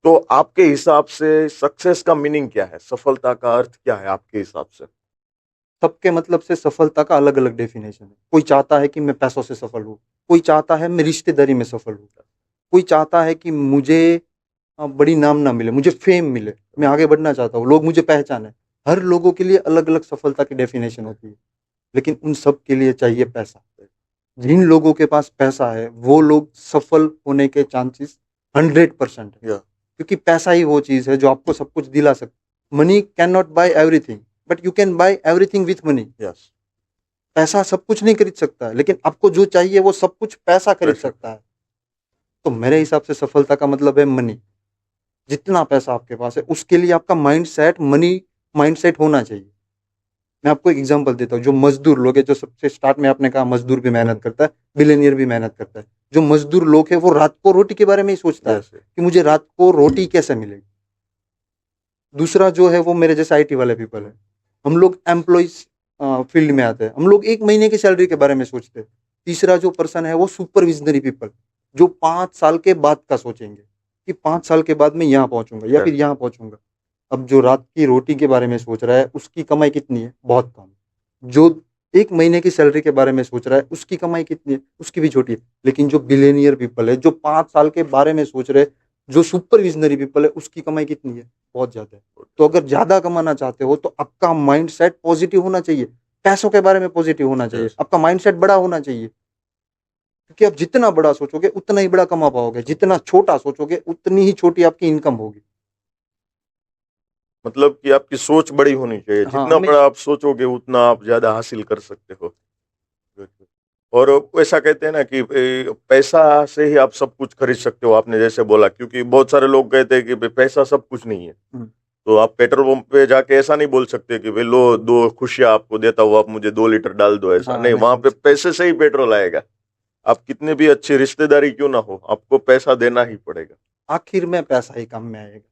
तो आपके हिसाब से सक्सेस का मीनिंग क्या है? सफलता का अर्थ क्या है आपके हिसाब से? सबके मतलब से सफलता का अलग अलग डेफिनेशन है। कोई चाहता है कि मैं पैसों से सफल हूँ, कोई चाहता है मैं रिश्तेदारी में सफल हूँ, कोई चाहता है कि मुझे बड़ी नाम ना मिले, मुझे फेम मिले, मैं आगे बढ़ना चाहता हूँ, लोग मुझे पहचाने। हर लोगों के लिए अलग अलग सफलता की डेफिनेशन होती है, लेकिन उन सब के लिए चाहिए पैसा। जिन लोगों के पास पैसा है वो लोग सफल होने के चांसेस 100% है, या क्योंकि पैसा ही वो चीज है जो आपको सब कुछ दिला सकता। Money can not buy everything, but you can buy everything with money. Yes, पैसा सब कुछ नहीं खरीद सकता है, लेकिन आपको जो चाहिए वो सब कुछ पैसा खरीद पैसा। सकता है। तो मेरे हिसाब से सफलता का मतलब है मनी। जितना पैसा आपके पास है उसके लिए आपका mind set money mind set होना चाहिए। मैं आपको एक एग्जांपल देता हूँ। जो मजदूर लोग है, जो सबसे स्टार्ट में आपने कहा मजदूर भी मेहनत करता है, बिलियनियर भी मेहनत करता है। जो मजदूर लोग है वो रात को रोटी के बारे में ही सोचता है यस, कि मुझे रात को रोटी कैसे मिलेगी। दूसरा जो है वो मेरे जैसे आईटी वाले पीपल है। हम लोग एम्प्लॉइज फील्ड में आते हैं, हम लोग एक महीने की सैलरी के बारे में सोचते हैं। तीसरा जो पर्सन है वो सुपरविजनरी पीपल, जो 5 साल के बाद का सोचेंगे कि 5 साल के बाद मैं यहाँ पहुंचूंगा या यस। फिर यहाँ पहुंचूंगा। अब जो रात की रोटी के बारे में सोच रहा है उसकी कमाई कितनी है? बहुत कम। जो एक महीने की सैलरी के बारे में सोच रहा है उसकी कमाई कितनी है? उसकी भी छोटी है। लेकिन जो बिलियनियर पीपल है, जो 5 साल के बारे में सोच रहे, जो सुपरविजनरी पीपल है, उसकी कमाई कितनी है? बहुत ज्यादा है। तो अगर ज्यादा कमाना चाहते हो तो आपका माइंड सेट पॉजिटिव होना चाहिए। पैसों के बारे में पॉजिटिव होना चाहिए, यस। आपका माइंड सेट बड़ा होना चाहिए। क्योंकि आप जितना बड़ा सोचोगे उतना ही बड़ा कमा पाओगे, जितना छोटा सोचोगे उतनी ही छोटी आपकी इनकम होगी। मतलब कि आपकी सोच बड़ी होनी चाहिए, हाँ, जितना बड़ा आप सोचोगे उतना आप ज्यादा हासिल कर सकते हो। और ऐसा कहते हैं ना कि पैसा से ही आप सब कुछ खरीद सकते हो, आपने जैसे बोला, क्योंकि बहुत सारे लोग कहते हैं कि भाई पैसा सब कुछ नहीं है। हम्म, तो आप पेट्रोल पंप पे जाके ऐसा नहीं बोल सकते कि भाई लो 2 खुशियां आपको देता हूँ, आप मुझे 2 लीटर डाल दो, ऐसा हाँ, नहीं। नहीं वहां बोल पे सकते। पैसे से ही पेट्रोल आएगा। आप कितने भी अच्छी रिश्तेदारी क्यों ना हो, आपको पैसा देना ही पड़ेगा। आखिर में पैसा ही काम में आएगा।